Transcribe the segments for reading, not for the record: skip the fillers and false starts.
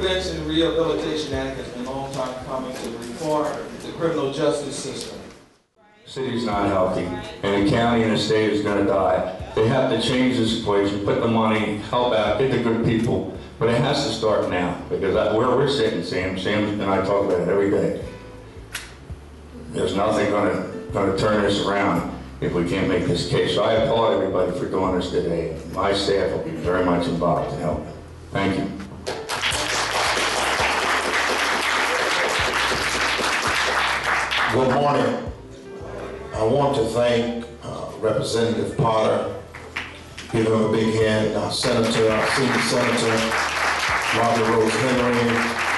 Prevention and Rehabilitation Act has been a long time coming to reform the criminal justice system. The city's not healthy, and the county and the state is going to die. They have to change this equation, put the money, help out, get the good people, but it has to start now, because where we're sitting, Sam and I talk about it every day. There's nothing going to turn this around if we can't make this case. So I applaud everybody for doing this today. My staff will be very much involved to help. Thank you. Good morning. I want to thank Representative Potter, give him a big hand, our Senator, our Senior Senator, Margaret Rose Henry,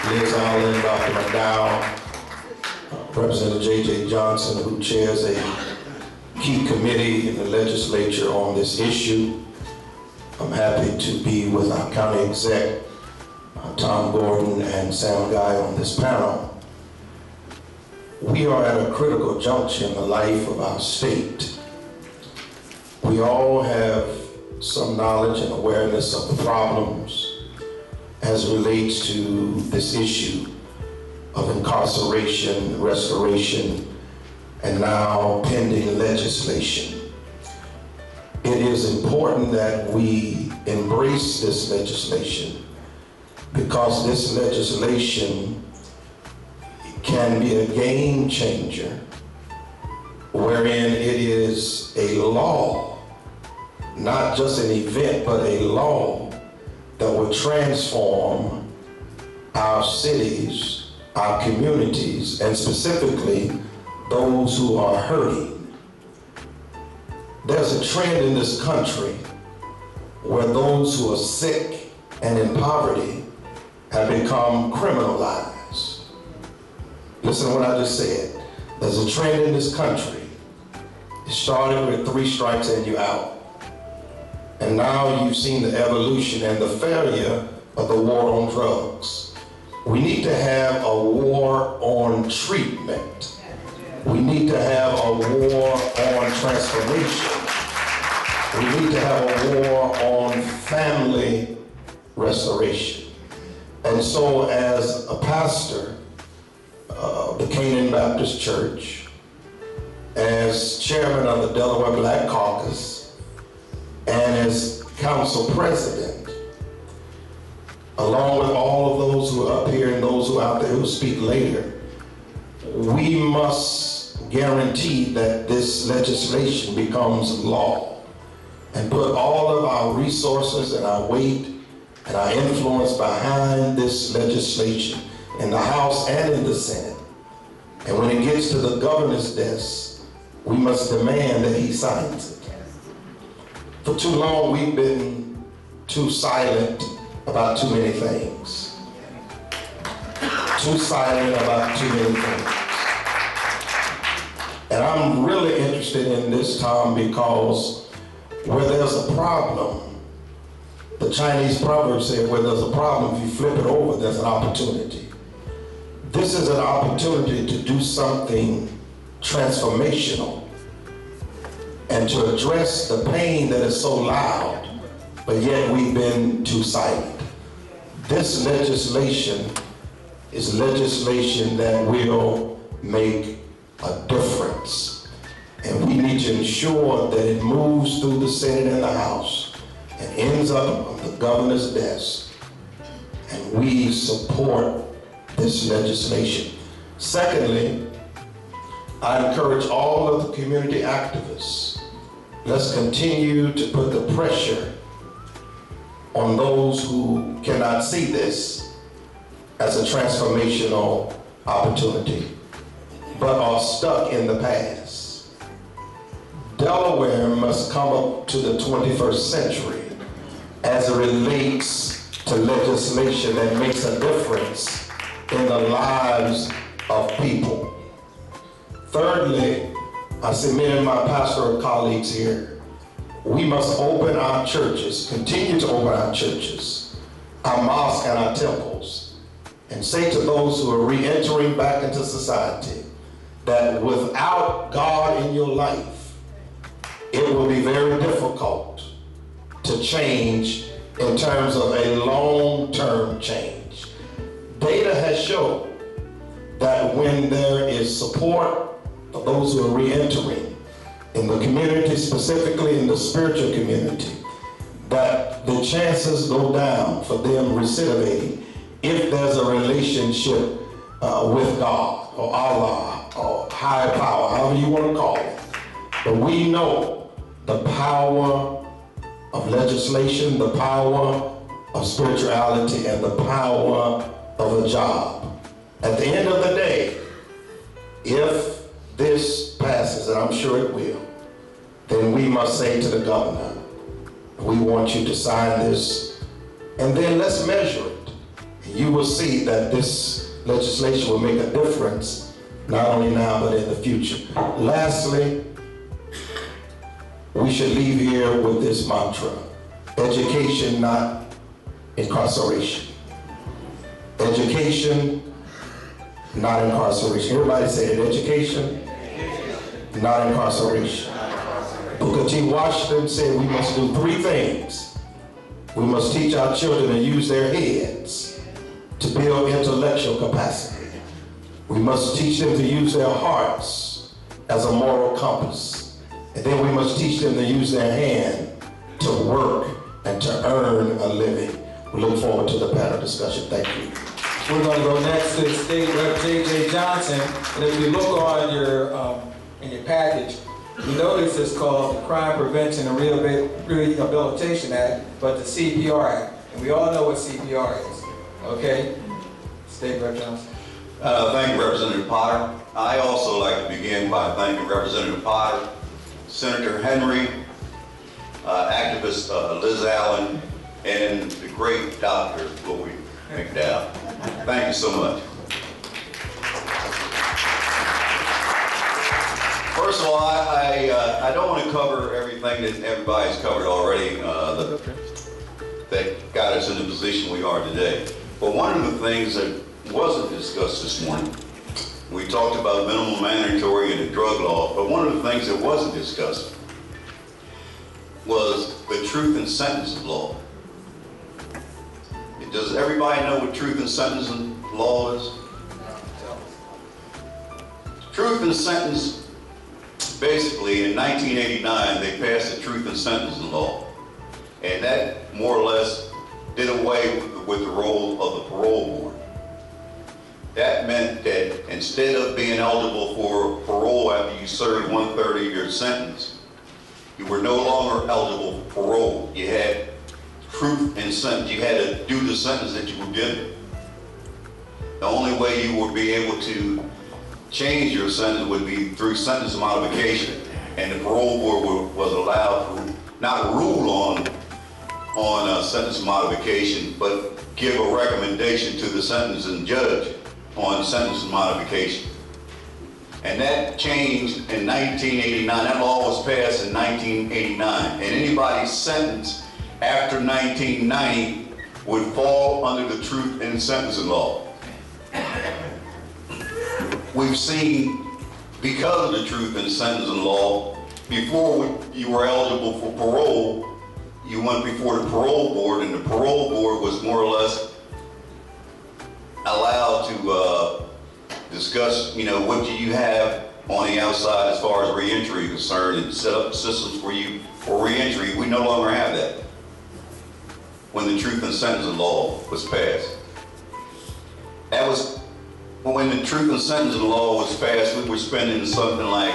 Liz Allen, Dr. McDowell, Representative J.J. Johnson, who chairs a key committee in the legislature on this issue. I'm happy to be with our county exec, Tom Gordon and Sam Guy on this panel. We are at a critical juncture in the life of our state. We all have some knowledge and awareness of the problems as it relates to this issue of incarceration, restoration, and now pending legislation. It is important that we embrace this legislation because this legislation can be a game changer wherein it is a law, not just an event, but a law that will transform our cities, our communities, and specifically those who are hurting. There's a trend in this country where those who are sick and in poverty have become criminalized. Listen to what I just said. There's a trend in this country. It started with 3 strikes and you're out. And now you've seen the evolution and the failure of the war on drugs. We need to have a war on treatment. We need to have a war on transformation. We need to have a war on family restoration. And so as a pastor of the Canaan Baptist Church, as chairman of the Delaware Black Caucus, and as council president, along with all of those who are up here and those who are out there who will speak later, we must guarantee that this legislation becomes law and put all of our resources and our weight and our influence behind this legislation in the House and in the Senate. And when it gets to the governor's desk, we must demand that he signs it. For too long, we've been too silent about too many things. Too silent about too many things. And I'm really interested in this, Tom, because where there's a problem, the Chinese proverb said, where there's a problem, if you flip it over, there's an opportunity. This is an opportunity to do something transformational and to address the pain that is so loud, but yet we've been too silent. This legislation is legislation that will make a difference. And we need to ensure that it moves through the Senate and the House and ends up on the governor's desk. And we support this legislation. Secondly, I encourage all of the community activists, let's continue to put the pressure on those who cannot see this as a transformational opportunity, but are stuck in the past. Delaware must come up to the 21st century as it relates to legislation that makes a difference in the lives of people. Thirdly, I see many of my pastoral colleagues here. We must open our churches, continue to open our churches, our mosques and our temples, and say to those who are re-entering back into society that without God in your life, it will be very difficult to change in terms of a long-term change. Data has shown that when there is support for those who are re-entering in the community, specifically in the spiritual community, that the chances go down for them recidivating if there's a relationship with God or Allah or higher power, however you want to call it. But we know the power of legislation, the power of spirituality, and the power of a job. At the end of the day, if this passes, and I'm sure it will, then we must say to the governor, we want you to sign this, and then let's measure it. You will see that this legislation will make a difference, not only now, but in the future. Lastly, we should leave here with this mantra: education, not incarceration. Education, not incarceration. Everybody say it: education, not incarceration. Booker T. Washington said we must do three things. We must teach our children to use their heads to build intellectual capacity. We must teach them to use their hearts as a moral compass. And then we must teach them to use their hand to work and to earn a living. We look forward to the panel discussion. Thank you. We're going to go next to State Rep. J.J. Johnson. And if you look on in your package, you notice it's called the Crime Prevention and Rehabilitation Act, but the CPR Act. And we all know what CPR is. Okay? State Rep. Johnson. Thank you, Representative Potter. I also like to begin by thanking Representative Potter, Senator Henry, activist Liz Allen, and the great Dr. Louis McDowell. Thank you so much. First of all, I don't want to cover everything that everybody's covered already that got us in the position we are today. But one of the things that wasn't discussed this morning, we talked about minimum mandatory and the drug law, but one of the things that wasn't discussed was the truth in sentencing law. Does everybody know what truth in sentencing law is? Truth in sentence, basically in 1989, they passed the truth in sentencing law. And that more or less did away with the role of the parole board. That meant that instead of being eligible for parole after you served 1/3 of your sentence, you were no longer eligible for parole. You had truth in sentence. You had to do the sentence that you were given. The only way you would be able to change your sentence would be through sentence modification. And the parole board was allowed to not rule on sentence modification, but give a recommendation to the sentencing judge on sentence modification. And that changed in 1989. That law was passed in 1989. And anybody sentenced after 1990 would fall under the truth in sentencing law. We've seen, because of the truth in sentencing law, before you were eligible for parole, you went before the parole board, and the parole board was more or less allowed to discuss, what do you have on the outside as far as reentry is concerned, and set up systems for you for reentry. We no longer have that when the truth in sentencing law was passed. That was when the truth in sentencing law was passed. We were spending something like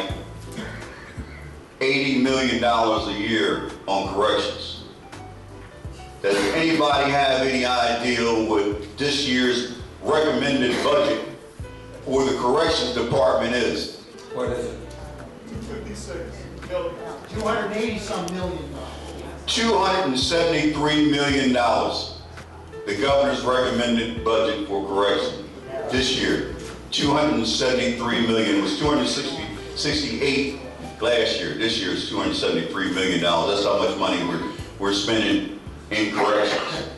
$80 million a year on corrections. Does anybody have any idea what this year's recommended budget for the corrections department is? What is it? 56 million. 280 some million. $273 million. The governor's recommended budget for corrections this year. 273 million. It was 268 last year. This year is $273 million. That's how much money we're spending in corrections.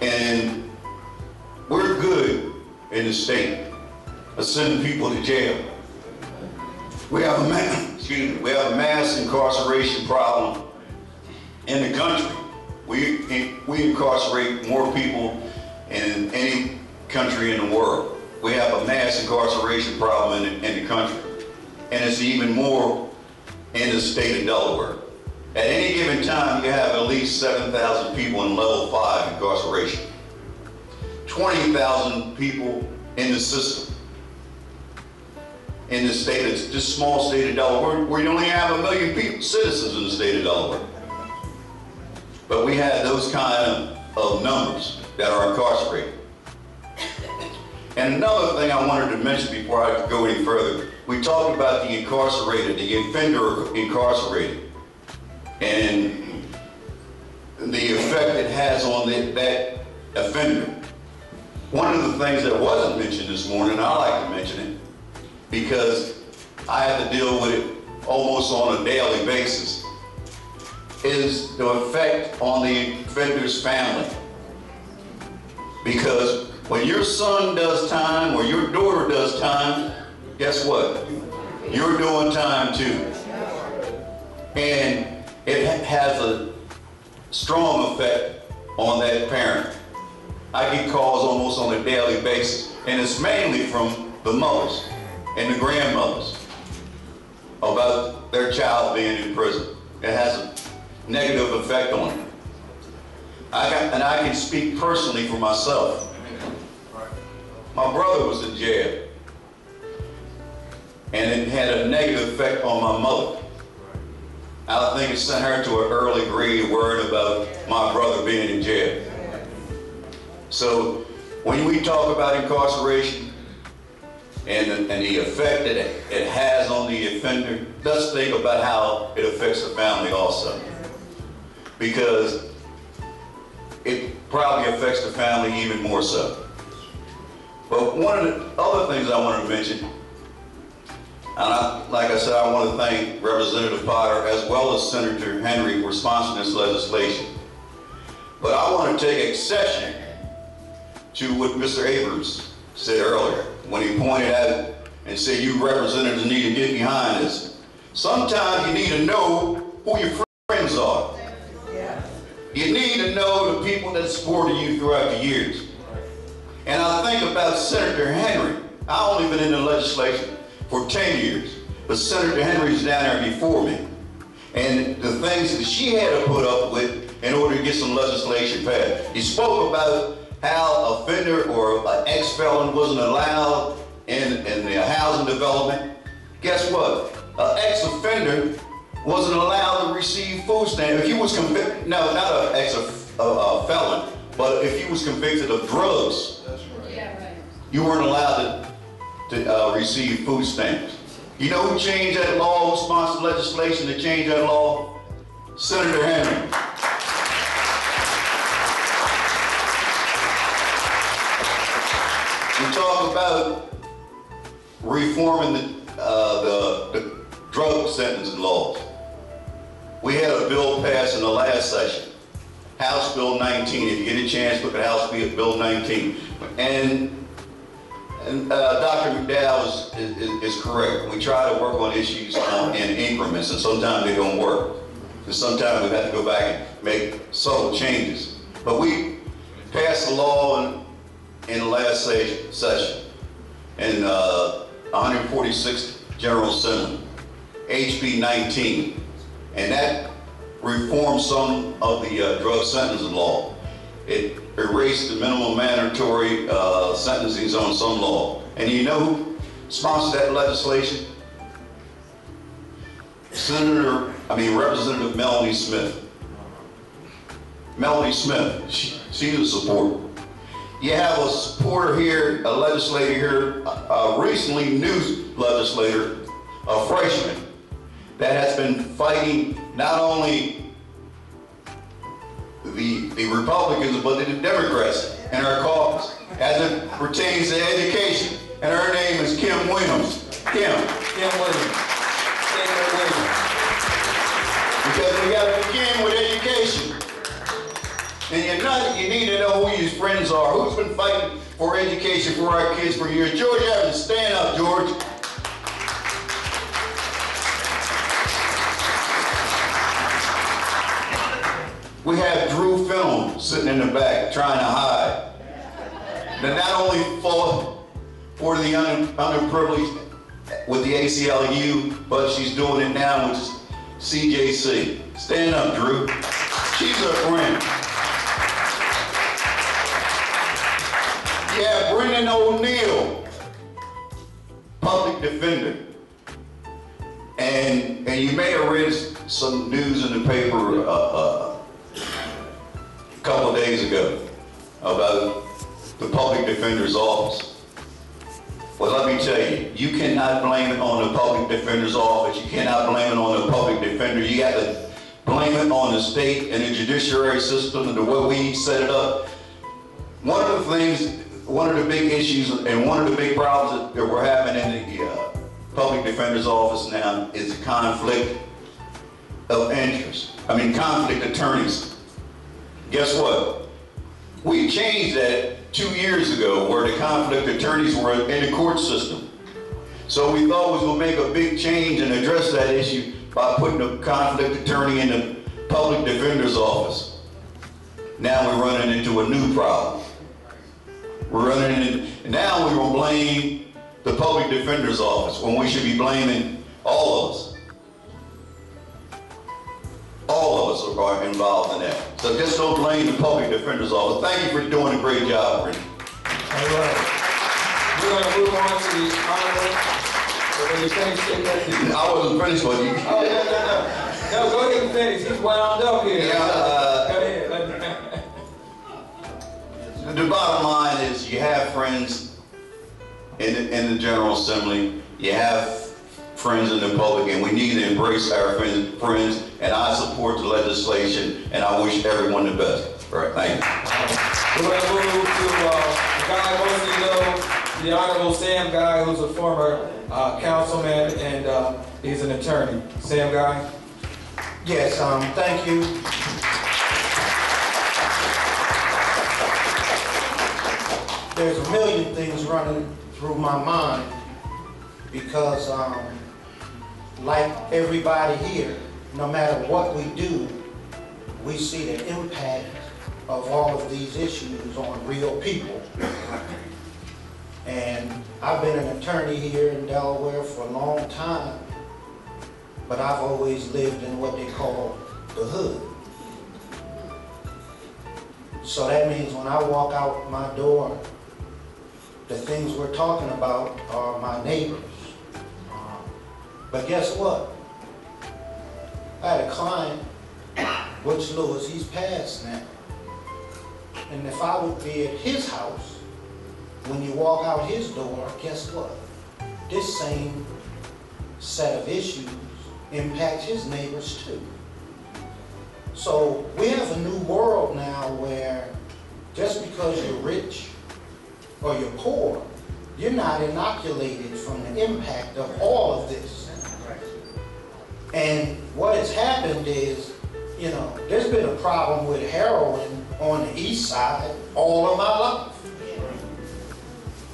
And we're good in the state of sending people to jail. We have a mass incarceration problem in the country. We incarcerate more people in country in the world. We have a mass incarceration problem in the country. And it's even more in the state of Delaware. At any given time, you have at least 7,000 people in level 5 incarceration. 20,000 people in the system. In the state, it's this small state of Delaware, where you only have 1 million people, citizens in the state of Delaware. But we have those kind of numbers that are incarcerated. And another thing I wanted to mention before I go any further, we talked about the incarcerated, the offender incarcerated, and the effect it has on that offender. One of the things that wasn't mentioned this morning, I like to mention it, because I have to deal with it almost on a daily basis, is the effect on the offender's family. Because when your son does time or your daughter does time, guess what? You're doing time too. And it has a strong effect on that parent. I get calls almost on a daily basis, and it's mainly from the mothers and the grandmothers about their child being in prison. It has a negative effect on them. And I can speak personally for myself. My brother was in jail, and it had a negative effect on my mother. I think it sent her to an early grave worried about my brother being in jail. So when we talk about incarceration and the effect that it has on the offender, let's think about how it affects the family also. Because it probably affects the family even more so. But one of the other things I wanted to mention, and like I said, I want to thank Representative Potter as well as Senator Henry for sponsoring this legislation. But I want to take exception to what Mr. Abrams said earlier when he pointed at it and said, you representatives need to get behind this. Sometimes you need to know who your friends are. You need to know the people that supported you throughout the years. And I think about Senator Henry. I only been in the legislation for 10 years, but Senator Henry's down there before me. And the things that she had to put up with in order to get some legislation passed. He spoke about how a offender or an ex-felon wasn't allowed in the housing development. Guess what? An ex-offender wasn't allowed to receive food stamps. If you was convicted, no, not an ex-felon, but if you was convicted of drugs, you weren't allowed to receive food stamps. You know who changed that law, who sponsored legislation to change that law? Senator Henry. We talk about reforming the drug sentencing laws. We had a bill passed in the last session, House Bill 19. If you get a chance, look at House Bill 19. And Dr. McDowell is correct. We try to work on issues in increments, and sometimes they don't work. And sometimes we have to go back and make subtle changes. But we passed a law in the last session, in 146th General Assembly, HB 19. And that reformed some of the drug sentencing law. It erased the minimum mandatory sentencing on some law. And you know who sponsored that legislation? Representative Melanie Smith. Melanie Smith, she's a supporter. You have a supporter here, a legislator here, a recently new legislator, a freshman, that has been fighting not only the Republicans, but the Democrats in our caucus as it pertains to education. And her name is Kim Williams. Kim Williams. Because we got to begin with education. And you need to know who your friends are. Who's been fighting for education for our kids for years? George Evans, stand up, George. We have Drew Film sitting in the back trying to hide. Now, not only for the underprivileged with the ACLU, but she's doing it now with CJC. Stand up, Drew. She's a friend. Yeah, Brendan O'Neill, public defender. And you may have read some news in the paper a couple of days ago about the public defender's office. Well, let me tell you, you cannot blame it on the public defender's office. You cannot blame it on the public defender. You got to blame it on the state and the judiciary system and the way we set it up. One of the big issues and one of the big problems that we're having in the public defender's office now is the conflict of interest. Conflict attorneys. Guess what? We changed that 2 years ago where the conflict attorneys were in the court system. So we thought we was going to make a big change and address that issue by putting a conflict attorney in the public defender's office. Now we're running into a new problem. Now we're going to blame the public defender's office when we should be blaming all of us. All of us are involved in that. So just don't blame the public defender's office. Thank you for doing a great job, Rick. All right. We're going to move on to the honorable. When you finish, take that. I wasn't finished with you. Oh, no. No, go ahead and finish. He's wound up here. Go ahead. The bottom line is you have friends in the General Assembly. You have friends in the public, and we need to embrace our friends, and I support the legislation, and I wish everyone the best. All right, thank you. We're going to move to a guy most of you know, the Honorable Sam Guy, who's a former councilman, and he's an attorney. Sam Guy? Yes, thank you. There's a million things running through my mind because like everybody here, no matter what we do, we see the impact of all of these issues on real people. And I've been an attorney here in Delaware for a long time, but I've always lived in what they call the hood. So that means when I walk out my door, the things we're talking about are my neighbors. But guess what? I had a client, Butch Lewis, he's passed now. And if I would be at his house, when you walk out his door, guess what? This same set of issues impacts his neighbors too. So we have a new world now where just because you're rich or you're poor, you're not inoculated from the impact of all of this. And what has happened is, you know, there's been a problem with heroin on the east side all of my life.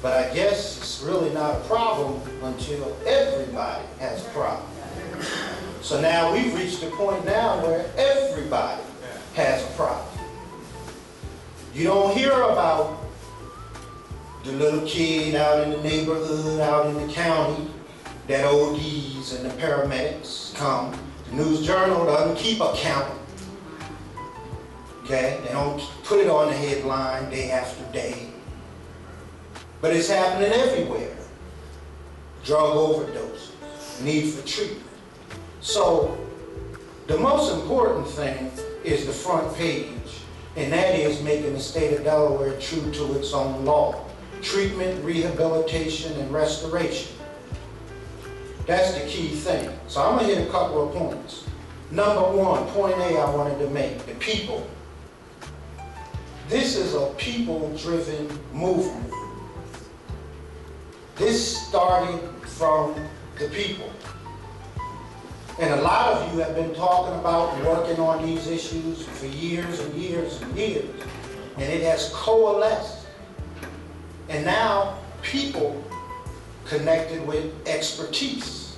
But I guess it's really not a problem until everybody has a problem. So now we've reached a point now where everybody has a problem. You don't hear about the little kid out in the neighborhood, out in the county, that ODs and the paramedics come. The News Journal doesn't keep a count. Okay? They don't put it on the headline day after day. But it's happening everywhere. Drug overdoses, need for treatment. So the most important thing is the front page, and that is making the state of Delaware true to its own law. Treatment, rehabilitation, and restoration. That's the key thing. So I'm going to hit a couple of points. Number one, point A I wanted to make, the people. This is a people-driven movement. This started from the people. And a lot of you have been talking about and working on these issues for years and years and years. And it has coalesced. And now people connected with expertise.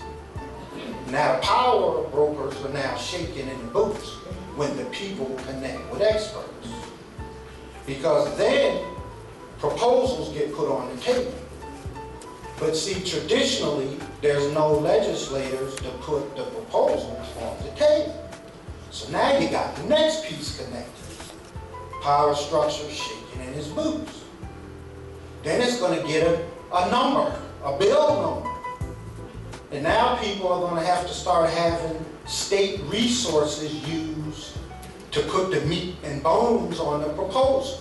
Now the power brokers are now shaking in the boots when the people connect with experts. Because then proposals get put on the table. But see, traditionally, there's no legislators to put the proposals on the table. So now you got the next piece connected. Power structure shaking in his boots. Then it's going to get a number, a bill number. And now people are going to have to start having state resources used to put the meat and bones on the proposal.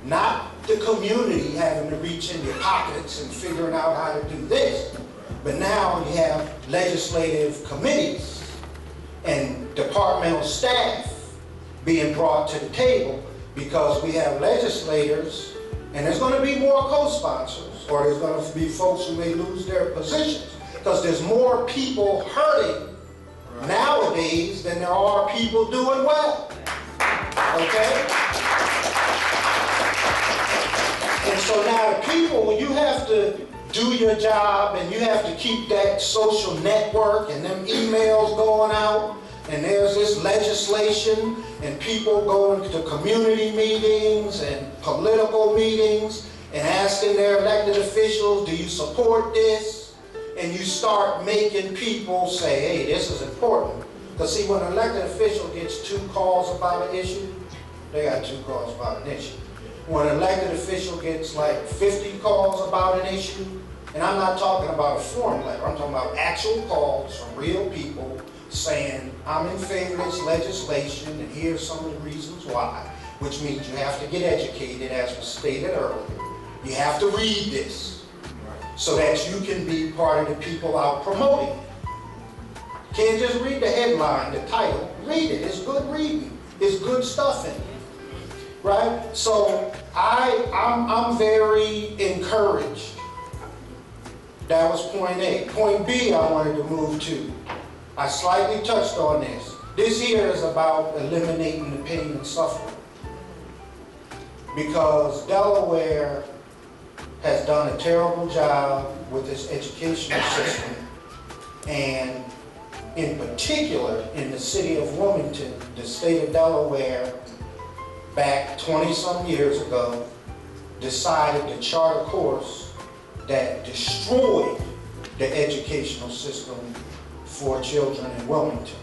Not the community having to reach in your pockets and figuring out how to do this. But now you have legislative committees and departmental staff being brought to the table because we have legislators, and there's going to be more co-sponsors, or there's going to be folks who may lose their positions because there's more people hurting nowadays than there are people doing well. Okay? And so now the people, you have to do your job and you have to keep that social network and them emails going out, and there's this legislation and people going to community meetings and political meetings and asking their elected officials, do you support this? And you start making people say, hey, this is important. Because see, when an elected official gets 2 calls about an issue, they got 2 calls about an issue. When an elected official gets like 50 calls about an issue, and I'm not talking about a form letter, I'm talking about actual calls from real people saying, I'm in favor of this legislation and here's some of the reasons why, which means you have to get educated, as was stated earlier. You have to read this so that you can be part of the people out promoting it. You can't just read the headline, the title. Read it. It's good reading. It's good stuff in it. Right? So I'm very encouraged. That was point A. Point B I wanted to move to. I slightly touched on this. This here is about eliminating the pain and suffering. Because Delaware has done a terrible job with its educational system, and in particular in the city of Wilmington, the state of Delaware, back 20-some years ago, decided to chart a course that destroyed the educational system for children in Wilmington.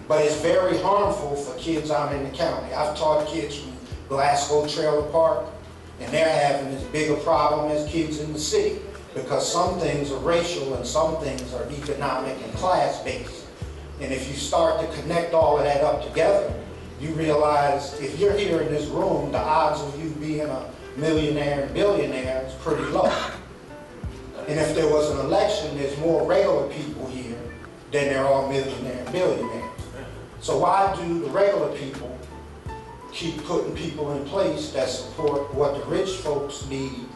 But it's very harmful for kids out in the county. I've taught kids from Glasgow Trailer Park, and they're having as big a problem as kids in the city because some things are racial and some things are economic and class-based. And if you start to connect all of that up together, you realize if you're here in this room, the odds of you being a millionaire and billionaire is pretty low. And if there was an election, there's more regular people here than there are millionaire and billionaires. So why do the regular people keep putting people in place that support what the rich folks need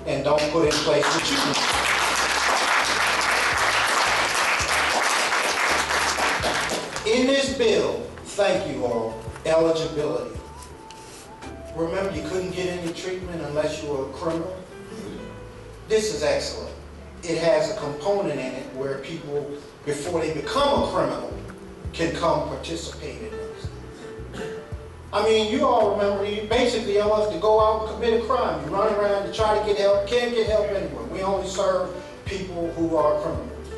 and don't put in place what you need? In this bill, thank you all, eligibility. Remember, you couldn't get any treatment unless you were a criminal? This is excellent. It has a component in it where people, before they become a criminal, can come participate in this. I mean, you all remember, you basically don't have to go out and commit a crime. You run around to try to get help, can't get help anywhere. We only serve people who are criminals.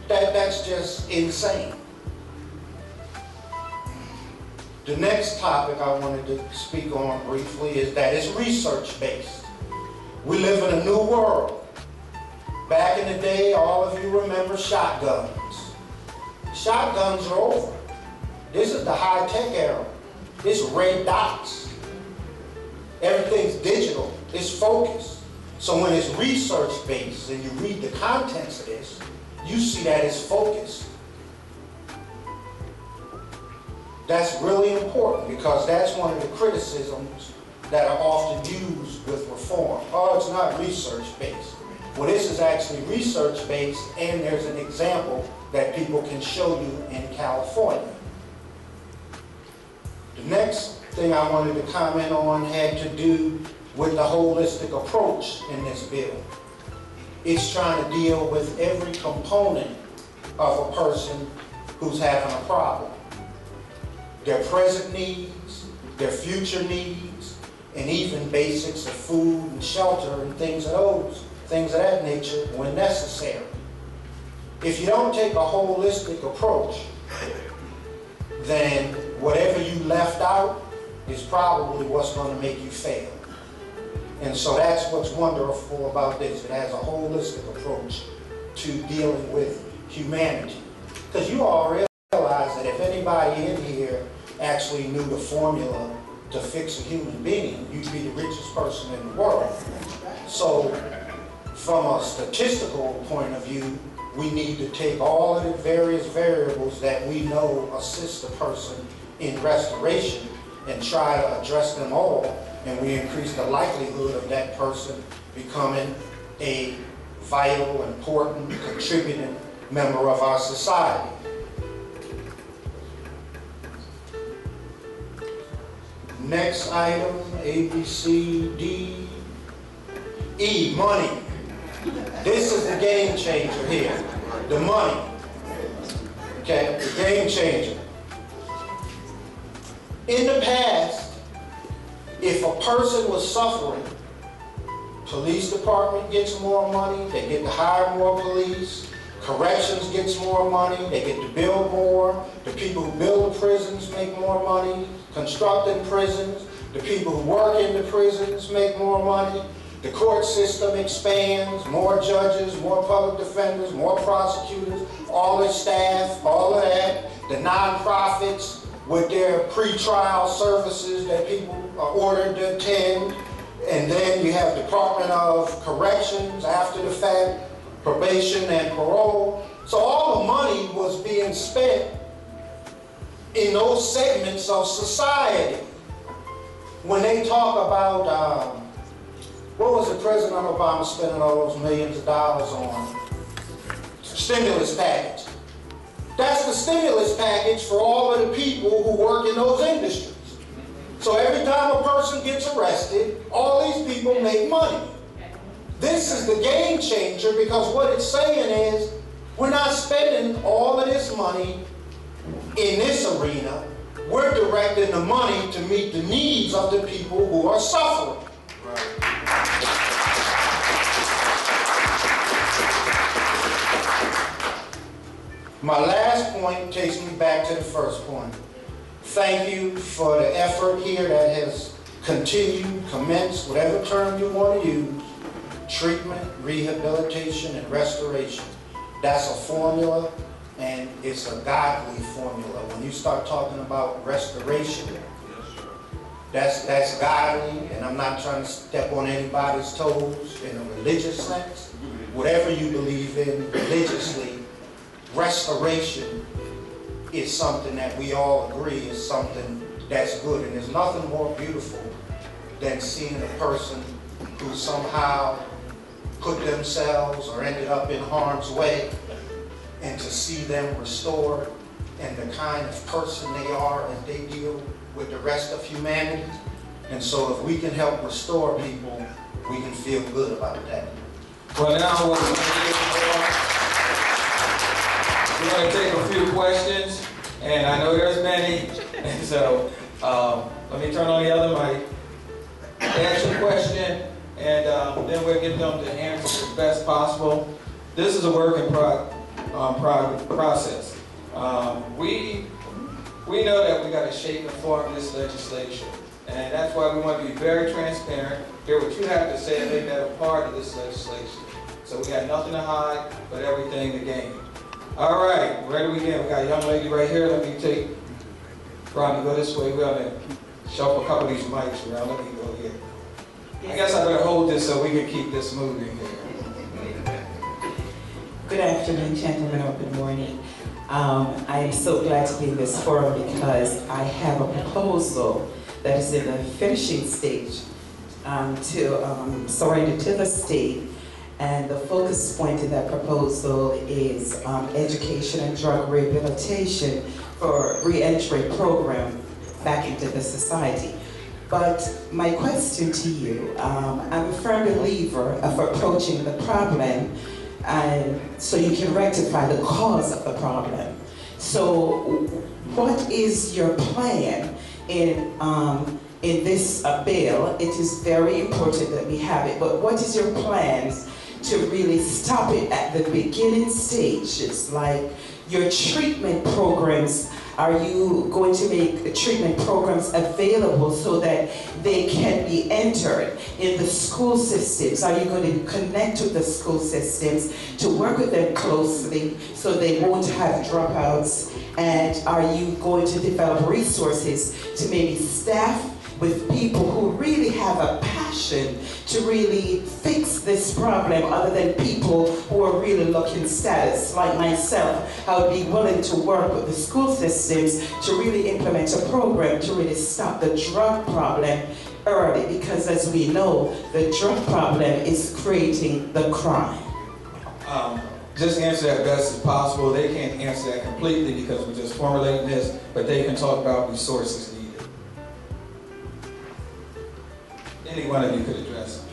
That's just insane. The next topic I wanted to speak on briefly is that it's research-based. We live in a new world. Back in the day, all of you remember shotguns. Shotguns are over. This is the high-tech era. It's red dots. Everything's digital. It's focused. So when it's research-based and you read the contents of this, you see that it's focused. That's really important because that's one of the criticisms that are often used with reform. Oh, it's not research-based. Well, this is actually research-based, and there's an example that people can show you in California. The next thing I wanted to comment on had to do with the holistic approach in this bill. It's trying to deal with every component of a person who's having a problem. Their present needs, their future needs, and even basics of food and shelter and things of that nature when necessary. If you don't take a holistic approach, then whatever you left out is probably what's going to make you fail. And so that's what's wonderful about this. It has a holistic approach to dealing with humanity. Because you all realize that if anybody in here actually knew the formula to fix a human being, you'd be the richest person in the world. So from a statistical point of view, we need to take all of the various variables that we know assist a person in restoration and try to address them all, and we increase the likelihood of that person becoming a vital, important, contributing member of our society. Next item, A, B, C, D, E, money. This is the game changer here, the money. Okay, the game changer. In the past, if a person was suffering, police department gets more money, they get to hire more police, corrections gets more money, they get to build more, the people who build the prisons make more money, constructing prisons, the people who work in the prisons make more money, the court system expands, more judges, more public defenders, more prosecutors, all the staff, all of that, the nonprofits with their pre-trial services that people are ordered to attend, and then you have Department of Corrections after the fact, probation and parole. So all the money was being spent in those segments of society. When they talk about, what was the President Obama spending all those millions of dollars on? Stimulus package. That's the stimulus package for all of the people who work in those industries. So every time a person gets arrested, all these people make money. This is the game changer, because what it's saying is, we're not spending all of this money in this arena. We're directing the money to meet the needs of the people who are suffering. My last point takes me back to the first point. Thank you for the effort here that has continued, commenced, whatever term you want to use. Treatment, rehabilitation, and restoration. That's a formula, and it's a godly formula. When you start talking about restoration, that's godly, and I'm not trying to step on anybody's toes in a religious sense. Whatever you believe in religiously, restoration is something that we all agree is something that's good. And there's nothing more beautiful than seeing a person who somehow put themselves or ended up in harm's way, and to see them restored and the kind of person they are as they deal with the rest of humanity. And so if we can help restore people, we can feel good about that. Well, now we're going to take a few questions, and I know there's many, and so let me turn on the other mic, ask your question, and then we'll get them to answer as best possible. This is a work in process. We know that we got to shape and form this legislation, and that's why we want to be very transparent, hear what you have to say, and make that a part of this legislation. So we got nothing to hide, but everything to gain. All right, where do we begin? We got a young lady right here. Let me take, Rodney, go this way. We're going to shuffle a couple of these mics around. Let me go here. I guess I better hold this so we can keep this moving here. Good afternoon, gentlemen, or good morning. I am so glad to be in this forum because I have a proposal that is in the finishing stage to surrender to the state. And the focus point in that proposal is education and drug rehabilitation for re-entry program back into the society. But my question to you, I'm a firm believer of approaching the problem so you can rectify the cause of the problem. So what is your plan in in this bill. It is very important that we have it, but what is your plans to really stop it at the beginning stages, like your treatment programs? Are you going to make treatment programs available so that they can be entered in the school systems? Are you going to connect with the school systems to work with them closely so they won't have dropouts? And are you going to develop resources to maybe staff with people who really have a passion to really fix this problem, other than people who are really looking status? Like myself, I would be willing to work with the school systems to really implement a program to really stop the drug problem early, because as we know, the drug problem is creating the crime. Just answer that best as possible. They can't answer that completely because we're just formulating this, but they can talk about resources needed. Any one of you could address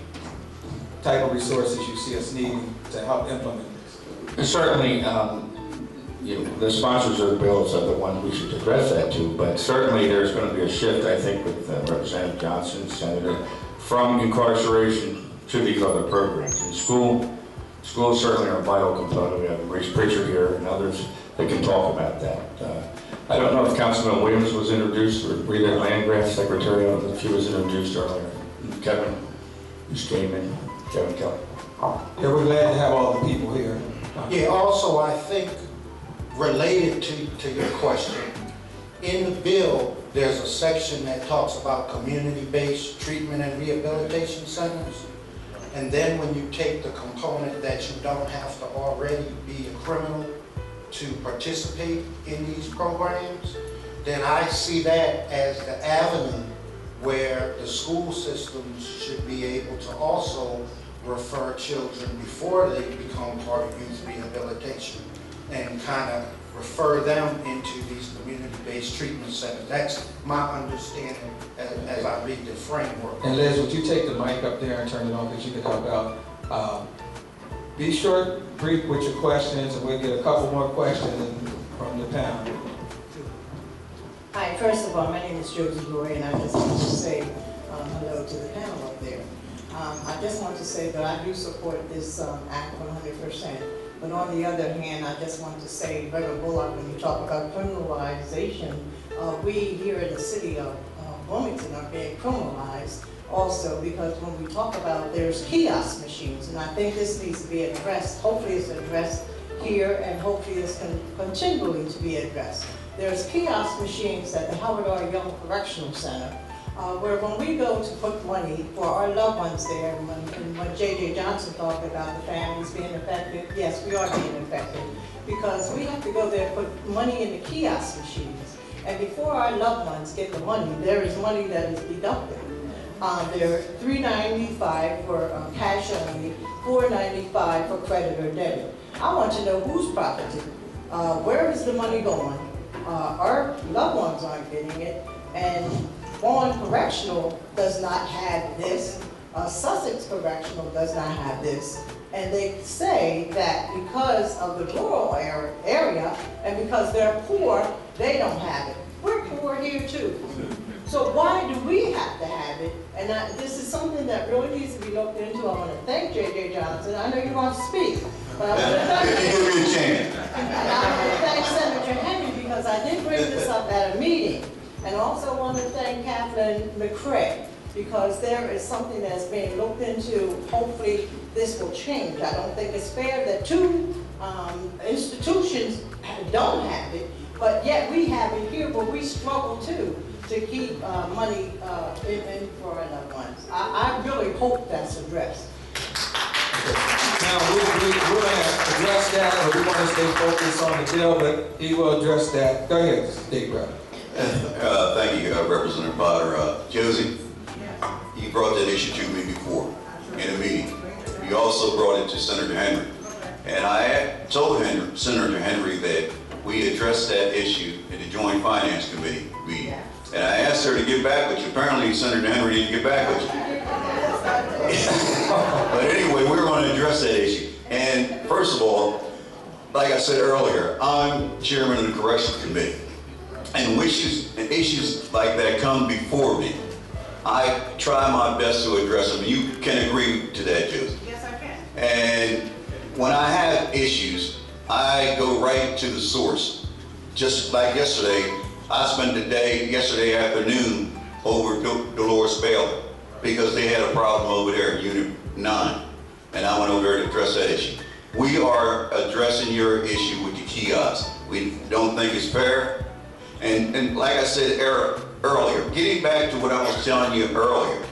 the type of resources you see us needing to help implement this. And certainly, the sponsors of the bills are the ones we should address that to, but certainly there's going to be a shift, I think, with Representative Johnson, Senator, from incarceration to these other programs. In schools certainly are a vital component. We have Reese Pritchard here and others that can talk about that. I don't know if Councilman Williams was introduced, or Rita Landgraf, Secretary, I don't know if she was introduced earlier. Kevin just came in, Kevin Kelly. Yeah, we're glad to have all the people here. Yeah, also, I think, related to your question, in the bill, there's a section that talks about community-based treatment and rehabilitation centers. And then when you take the component that you don't have to already be a criminal to participate in these programs, then I see that as the avenue where the school systems should be able to also refer children before they become part of youth rehabilitation and kind of refer them into these community-based treatment centers. That's my understanding as I read the framework. And Liz, would you take the mic up there and turn it on because you can help out? Be short, brief with your questions, and we'll get a couple more questions from the panel. Hi, first of all, my name is Josie Roy, and I just want to say hello to the panel up there. I just want to say that I do support this act 100%. But on the other hand, I just want to say, Reverend Bullock, when you talk about criminalization, we here in the city of Wilmington are being criminalized also, because when we talk about there's kiosk machines, and I think this needs to be addressed. Hopefully it's addressed here, and hopefully it's continually to be addressed. There's kiosk machines at the Howard R. Young Correctional Center, where when we go to put money for our loved ones there, and when J.J. Johnson talked about the families being affected, yes, we are being affected, because we have to go there and put money in the kiosk machines. And before our loved ones get the money, there is money that is deducted. There are $3.95 for cash only, $4.95 for credit or debit. I want to know whose property. Where is the money going? Our loved ones aren't getting it, and Vaughan Correctional does not have this. Sussex Correctional does not have this. And they say that because of the rural area and because they're poor, they don't have it. We're poor here too. So why do we have to have it? And this is something that really needs to be looked into. I want to thank J.J. Johnson. I know you want to speak, but I want to thank Give me a chance. And I want to thank Senator Henry, because I did bring this up at a meeting. And also want to thank Kathleen McCrae, because there is something that's being looked into. Hopefully this will change. I don't think it's fair that two institutions don't have it, but yet we have it here, but we struggle too to keep money in for our loved ones. I really hope that's addressed. Now, we're going to address that, but we want to stay focused on the bill, but he will address that. Go ahead, State Rep. Thank you, Representative Potter. Josie, you brought that issue to me before in a meeting. You also brought it to Senator Henry. And I told Senator Henry that we addressed that issue in the Joint Finance Committee meeting. And I asked her to get back with you. Apparently, Senator Henry didn't get back with you. But anyway, we're going to address that issue. And first of all, like I said earlier, I'm chairman of the Corrections Committee. And issues like that come before me. I try my best to address them. You can agree to that, Josie. Yes, I can. And when I have issues, I go right to the source. Just like yesterday, I spent the day, yesterday afternoon, over Dolores Baylor because they had a problem over there in Unit 9. And I went over there to address that issue. We are addressing your issue with the kiosks. We don't think it's fair. And like I said earlier, getting back to what I was telling you earlier,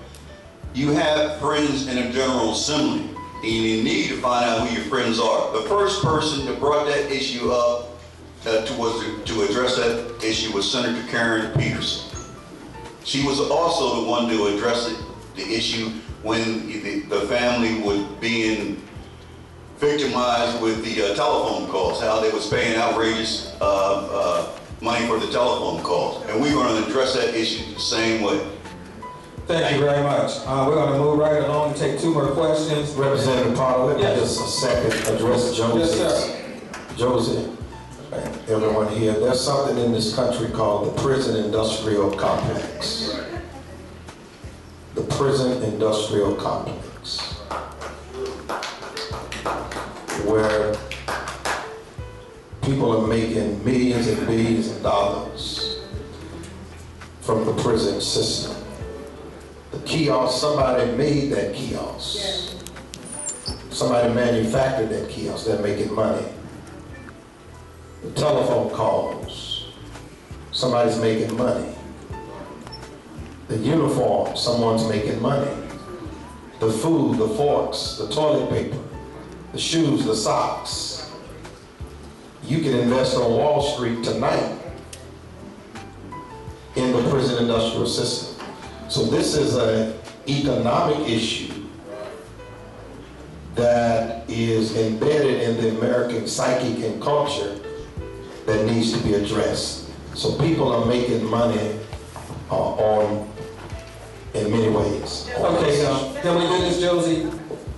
you have friends in a General Assembly, and you need to find out who your friends are. The first person that brought that issue up to address that issue was Senator Karen Peterson. She was also the one to address the issue when the family was being victimized with the telephone calls, how they was paying outrageous money for the telephone calls. And we're going to address that issue the same way. Thank you very much. We're going to move right along and take 2 more questions. Representative Potter, let me Yes. just a second address Josie. Yes, sir. Josie, and everyone here, there's something in this country called the prison industrial complex. The prison industrial complex, where people are making millions and billions of dollars from the prison system. The kiosk, somebody made that kiosk. Yes. Somebody manufactured that kiosk, they're making money. The telephone calls, somebody's making money. The uniform, someone's making money. The food, the forks, the toilet paper, the shoes, the socks. You can invest on Wall Street tonight in the prison industrial system. So this is an economic issue that is embedded in the American psyche and culture that needs to be addressed. So people are making money in many ways. Okay, can we do this, Josie?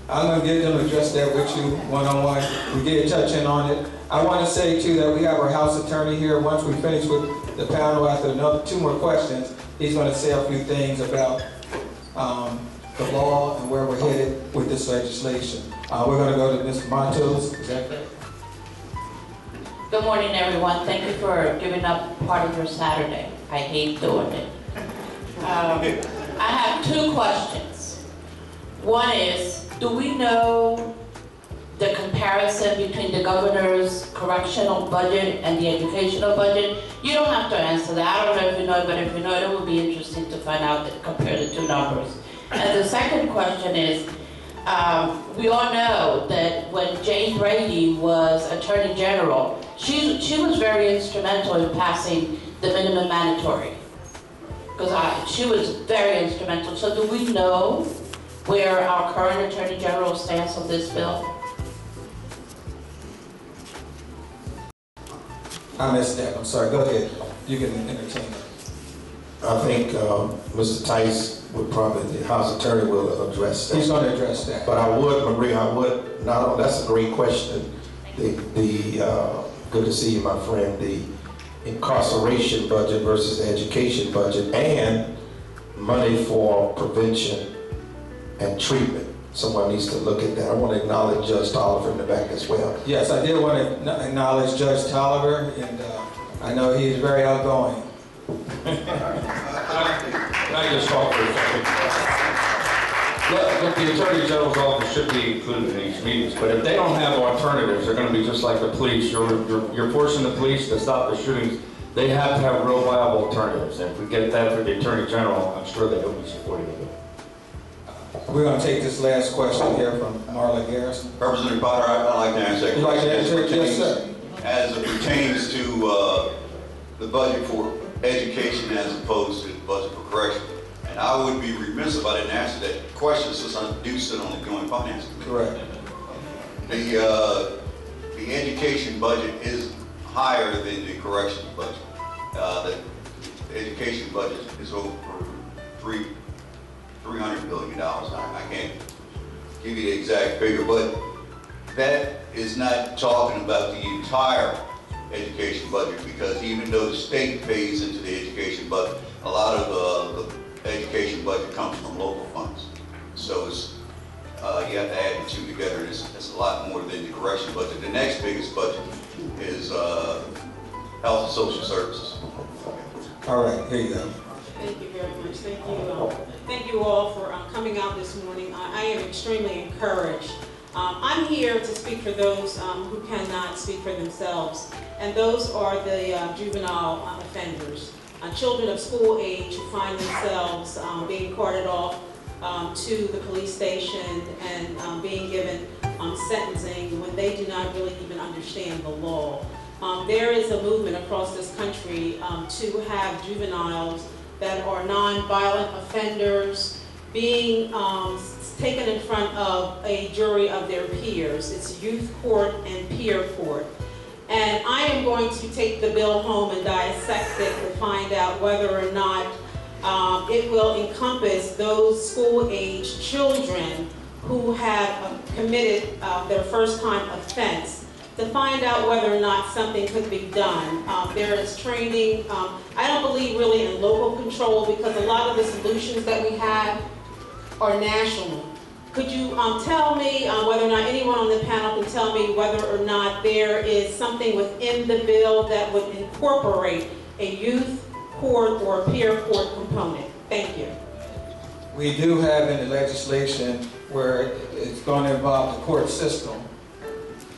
I'm going to get them to address that with you one-on-one. We did touch in on it. I want to say, too, that we have our House Attorney here. Once we finish with the panel, after another 2 more questions, he's going to say a few things about the law and where we're headed with this legislation. We're going to go to Mr. Montos. Is that correct? Good morning, everyone. Thank you for giving up part of your Saturday. I hate doing it. I have 2 questions. One is, do we know the comparison between the governor's correctional budget and the educational budget? You don't have to answer that. I don't know if you know it, but if you know it, it would be interesting to find out, compare the 2 numbers. And the second question is, we all know that when Jane Brady was Attorney General, she was very instrumental in passing the minimum mandatory. Because she was very instrumental. So do we know where our current Attorney General stands on this bill? I missed that. I'm sorry. Go ahead. You can entertain it. I think Mr. Tice would probably, the House Attorney will address that. He's going to address that. But I would, Maria, that's a great question. Good to see you, my friend. The incarceration budget versus the education budget and money for prevention and treatment. Someone needs to look at that. I want to acknowledge Judge Tolliver in the back as well. Yes, I did want to acknowledge Judge Tolliver, and I know he's very outgoing. Can I just talk for a second? Look, the Attorney General's office should be included in these meetings, but if they don't have alternatives, they're going to be just like the police. You're forcing the police to stop the shootings. They have to have real viable alternatives, and if we get that for the Attorney General, I'm sure they will be supportive of it. We're going to take this last question here from Marla Garrison. Representative Potter, I'd like to answer that You like to question. answer it? Yes, sir. As it pertains to the budget for education as opposed to the budget for correction. And I would be remiss if I didn't answer that question since I do sit on the Joint Finance Committee. Correct. The education budget is higher than the corrections budget. The education budget is over $300 billion. I can't give you the exact figure, but that is not talking about the entire education budget, because even though the state pays into the education budget, a lot of education budget comes from local funds. So it's, you have to add the two together, and it's a lot more than the correction budget. The next biggest budget is health and social services. All right, here you go. Thank you very much. Thank you all for coming out this morning. I am extremely encouraged. I'm here to speak for those who cannot speak for themselves, and those are the juvenile offenders, children of school age who find themselves being carted off to the police station and being given sentencing when they do not really even understand the law. There is a movement across this country to have juveniles that are non-violent offenders being taken in front of a jury of their peers. It's youth court and peer court. And I am going to take the bill home and dissect it to find out whether or not it will encompass those school-age children who have committed their first-time offense, to find out whether or not something could be done. There is training. I don't believe really in local control because a lot of the solutions that we have are national. Could you tell me whether or not anyone on the panel can tell me whether or not there is something within the bill that would incorporate a youth court or peer court component? Thank you. We do have in the legislation where it's going to involve the court system,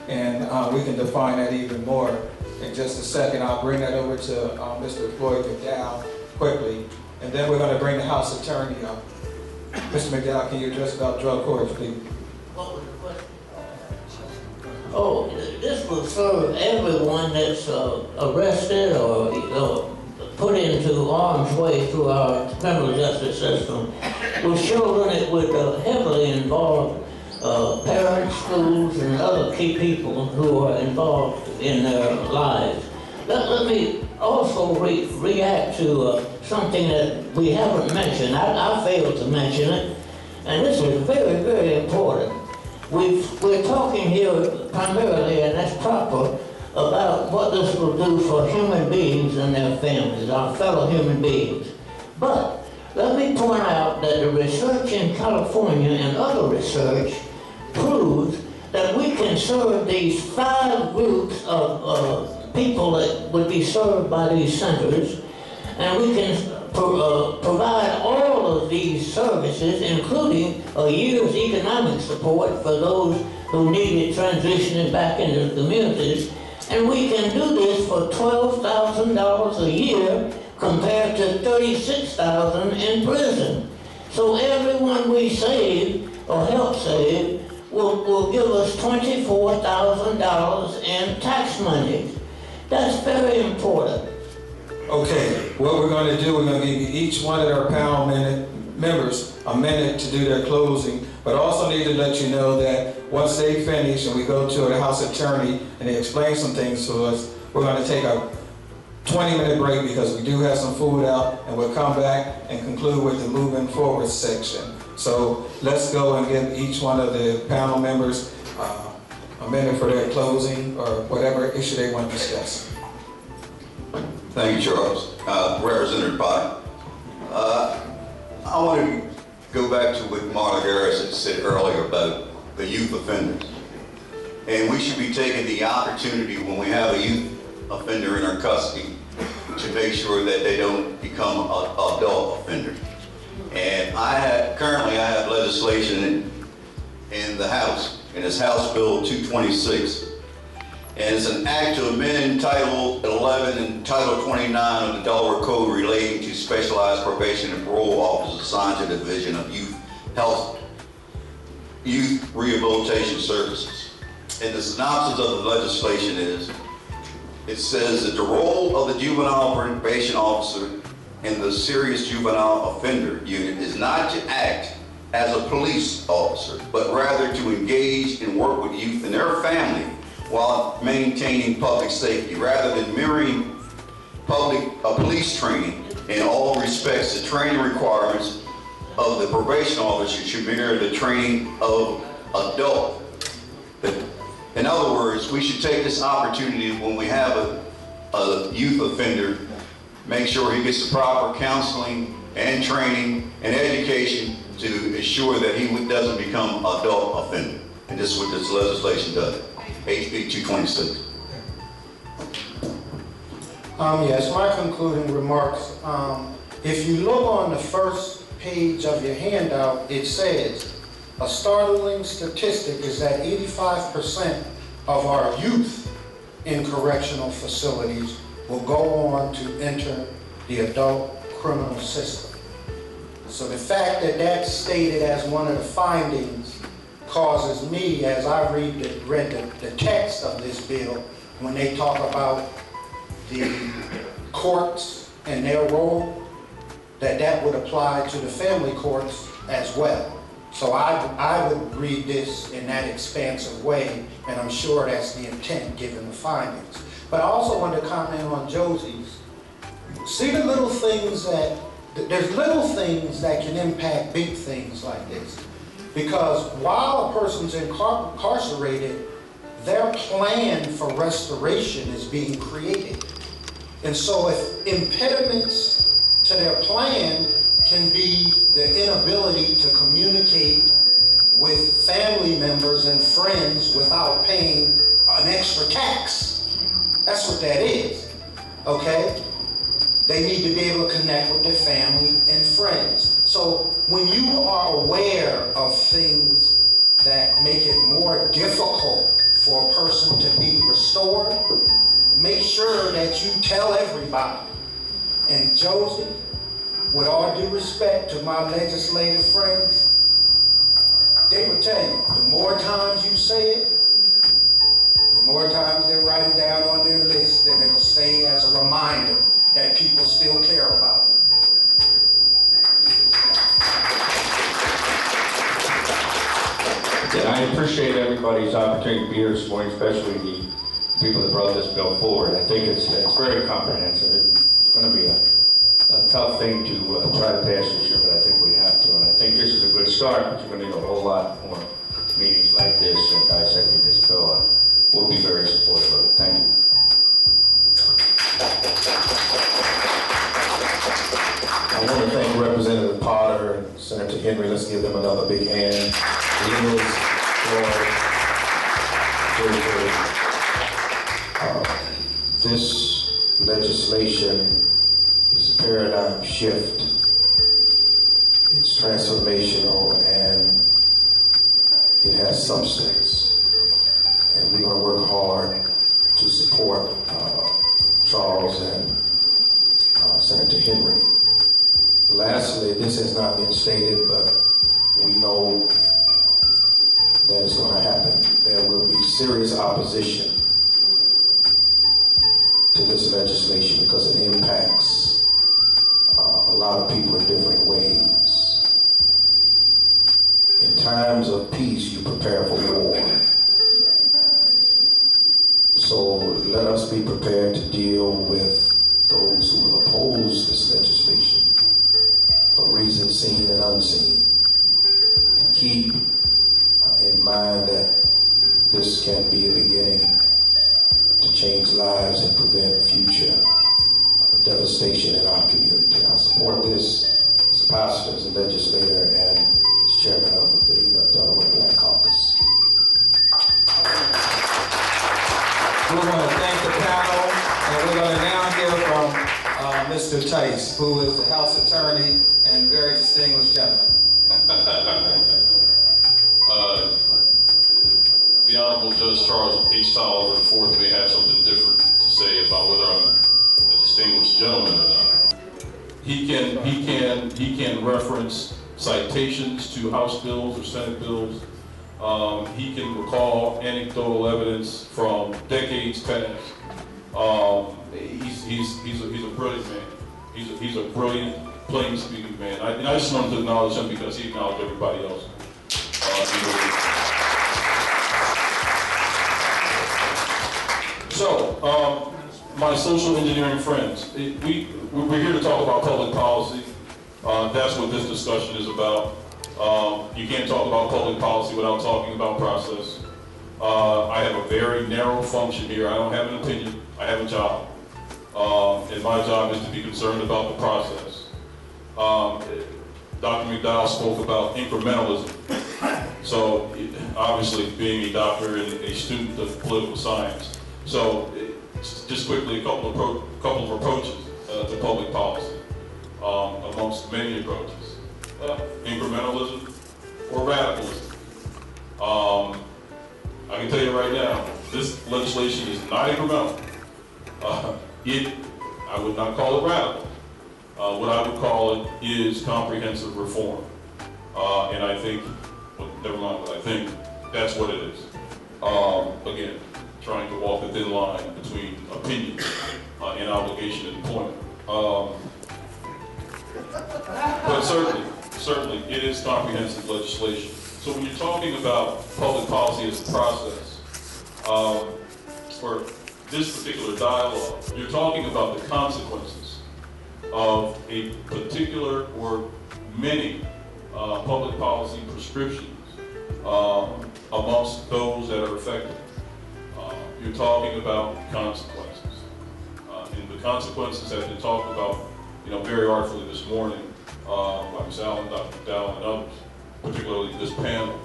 and we can define that even more in just a second. I'll bring that over to Mr. Floyd McDowell quickly, and then we're going to bring the House Attorney up. Mr. McDowell, can you address about drug courts, please? What was the question? Oh, this will serve everyone that's arrested or put into harm's way through our criminal justice system. With children, it would heavily involve parents, schools, and other key people who are involved in their lives. Let me also react to something that we haven't mentioned. I failed to mention it, and this is very, very important. We're talking here primarily, and that's proper, about what this will do for human beings and their families, our fellow human beings. But let me point out that the research in California and other research proves that we can serve these 5 groups of people that would be served by these centers, and we can provide all of these services, including a year's economic support for those who need it transitioning back into the communities, and we can do this for $12,000 a year compared to $36,000 in prison. So everyone we save or help save will give us $24,000 in tax money. That's very important. Okay, what we're going to do, we're going to give each one of our panel members a minute to do their closing, but also need to let you know that once they finish and we go to the House Attorney and they explain some things to us, we're going to take a 20-minute break because we do have some food out, and we'll come back and conclude with the moving forward section. So let's go and give each one of the panel members a minute for their closing or whatever issue they want to discuss. Thank you, Charles. Representative Potter. I want to go back to what Marla Harris had said earlier about the youth offenders. And we should be taking the opportunity when we have a youth offender in our custody to make sure that they don't become adult offenders. And currently I have legislation in the House, and it's House Bill 226. And it's an act to amend Title 11 and Title 29 of the Delaware Code relating to specialized probation and parole officers assigned to the Division of Youth Rehabilitation Services. And the synopsis of the legislation is, it says that the role of the juvenile probation officer in the serious juvenile offender unit is not to act as a police officer, but rather to engage and work with youth and their family while maintaining public safety, rather than mirroring police training. In all respects, the training requirements of the probation officer should mirror the training of adult. In other words, we should take this opportunity when we have a youth offender, make sure he gets the proper counseling and training and education to ensure that he doesn't become adult offender. And this is what this legislation does. HB 226. Yes, my concluding remarks. If you look on the first page of your handout, it says, a startling statistic is that 85% of our youth in correctional facilities will go on to enter the adult criminal system. So the fact that that's stated as one of the findings causes me, as I read the text of this bill, when they talk about the courts and their role, that would apply to the family courts as well. So I would read this in that expansive way, and I'm sure that's the intent given the findings. But I also want to comment on Josie's. See the little things there's little things that can impact big things like this. Because while a person's incarcerated, their plan for restoration is being created. And so if impediments to their plan can be the inability to communicate with family members and friends without paying an extra tax. That's what that is, okay? They need to be able to connect with their family and friends. So when you are aware of things that make it more difficult for a person to be restored, make sure that you tell everybody. And Josie, with all due respect to my legislative friends, they will tell you, the more times you say it, the more times they write it down on their list, and it'll stay as a reminder that people still care about it. And I appreciate everybody's opportunity to be here this morning, especially the people that brought this bill forward. I think it's very comprehensive. It's going to be a tough thing to try to pass this year, but I think we have to. And I think this is a good start, but you're going to need a whole lot more meetings like this and dissecting this bill. And we'll be very supportive of it. Thank you. I want to thank Representative Potter and Senator Henry. Let's give them another big hand. This legislation is a paradigm shift. It's transformational and it has substance. And we're going to work hard to support Charles and Senator Henry. Lastly, this has not been stated, but we know that it's going to happen. There will be serious opposition to this legislation because it impacts a lot of people in different ways. In times of peace, you prepare for war. So let us be prepared to deal with those who will oppose this legislation for reasons seen and unseen. And keep in mind that this can be a beginning to change lives and prevent future devastation in our community. I support this as a pastor, as a legislator, and as chairman of the Delaware Black Caucus. We want to thank the panel, and we're going to now hear from Mr. Tice, who is the House Attorney and very distinguished gentleman. The Honorable Judge Charles H. Tolliver IV may have something different to say about whether I'm a distinguished gentleman or not. He can reference citations to House bills or Senate bills. He can recall anecdotal evidence from decades past. He's a brilliant man. He's a brilliant, plain speaking man. I just wanted to acknowledge him because he acknowledged everybody else. So, my social engineering friends, we're here to talk about public policy. That's what this discussion is about. You can't talk about public policy without talking about process. I have a very narrow function here. I don't have an opinion. I have a job. And my job is to be concerned about the process. Dr. McDowell spoke about incrementalism. So obviously being a doctor and a student of political science. So just quickly, a couple of approaches to public policy amongst many approaches. Incrementalism or radicalism. I can tell you right now, this legislation is not incremental. I would not call it radical. What I would call it is comprehensive reform. And I think, well, never mind what I think, that's what it is. Again, trying to walk the thin line between opinion and obligation and employment. But certainly, it is comprehensive legislation. So when you're talking about public policy as a process, for this particular dialogue, you're talking about the consequences of a particular or many public policy prescriptions amongst those that are affected. You're talking about consequences. And the consequences have been talked about, very artfully this morning by Ms. Allen, Dr. McDowell, and others, particularly this panel.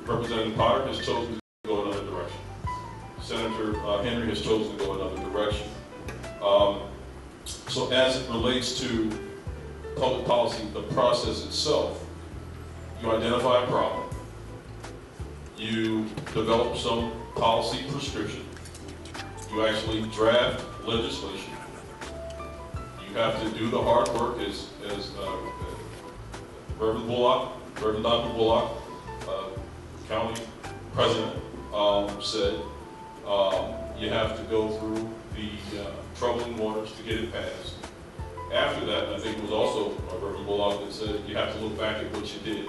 Representative Potter has chosen to go another direction. Senator Henry has chosen to go another direction. So as it relates to public policy, the process itself, you identify a problem, you develop some policy prescription, you actually draft legislation, you have to do the hard work as Reverend Dr. Bullock, county president, said, you have to go through the troubling waters to get it passed. After that, I think it was also Reverend Bullock that said you have to look back at what you did.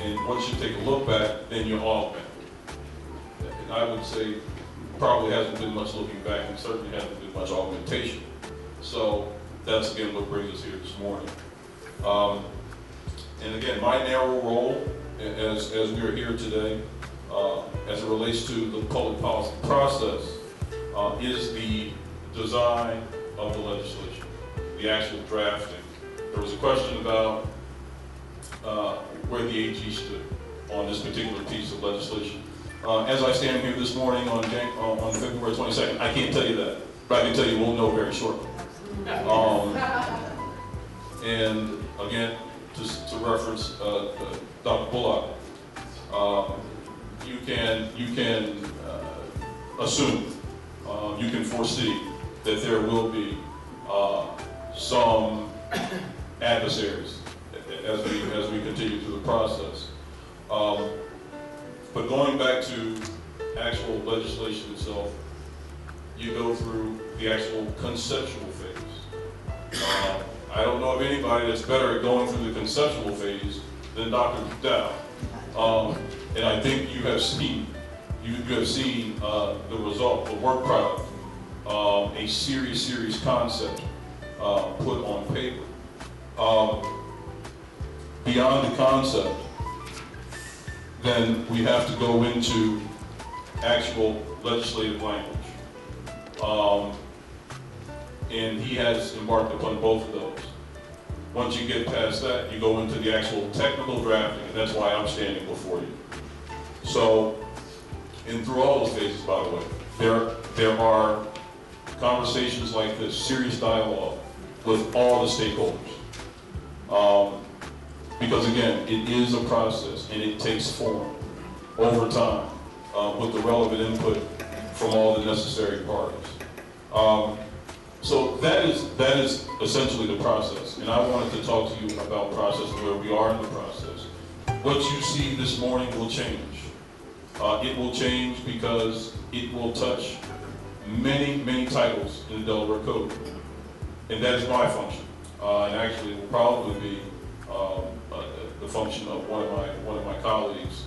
And once you take a look back, then you augment. And I would say probably hasn't been much looking back, and certainly hasn't been much augmentation. So that's again what brings us here this morning. And again, my narrow role as we are here today, as it relates to the public policy process, is the design of the legislation, the actual drafting. There was a question about where the AG stood on this particular piece of legislation. As I stand here this morning on February 22nd, I can't tell you that, but I can tell you we'll know very shortly. And again, just to reference Dr. Bullock, you can assume, you can foresee that there will be some adversaries as we continue through the process. But going back to actual legislation itself, you go through the actual conceptual phase. I don't know of anybody that's better at going through the conceptual phase than Dr. McDowell. And I think you have seen the result, the work product, a serious concept put on paper. Beyond the concept, then we have to go into actual legislative language. And he has embarked upon both of those. Once you get past that, you go into the actual technical drafting, and that's why I'm standing before you. So, and through all those phases, by the way, there are conversations like this, serious dialogue with all the stakeholders. Because again, it is a process, and it takes form over time with the relevant input from all the necessary parties. So that is essentially the process, and I wanted to talk to you about process and where we are in the process. What you see this morning will change. It will change because it will touch many titles in the Delaware Code, and that is my function. And actually, it will probably be the function of one of my colleagues,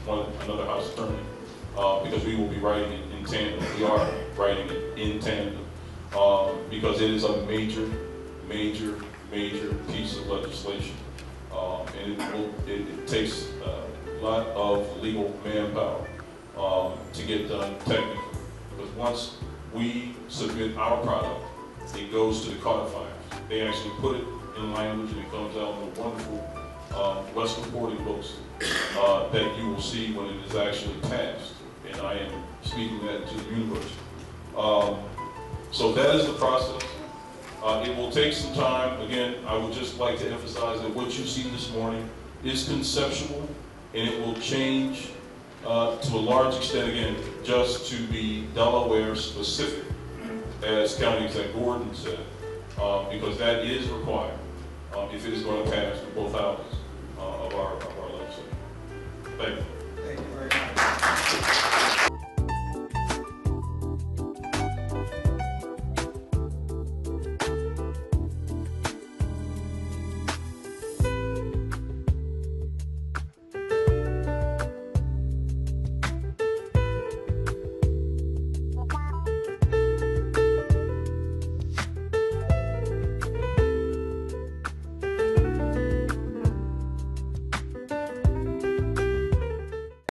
another House attorney, because we will be writing it in tandem. We are writing it in tandem. Because it is a major piece of legislation, and it takes a lot of legal manpower to get done technically. Because once we submit our product it goes to the codifiers. They actually put it in language and it comes out in the wonderful West reporting books that you will see when it is actually passed. And I am speaking that to the universe. So that is the process. It will take some time. Again, I would just like to emphasize that what you see this morning is conceptual, and it will change to a large extent, again, just to be Delaware specific, as County Executive Gordon said, because that is required if it is going to pass with both houses.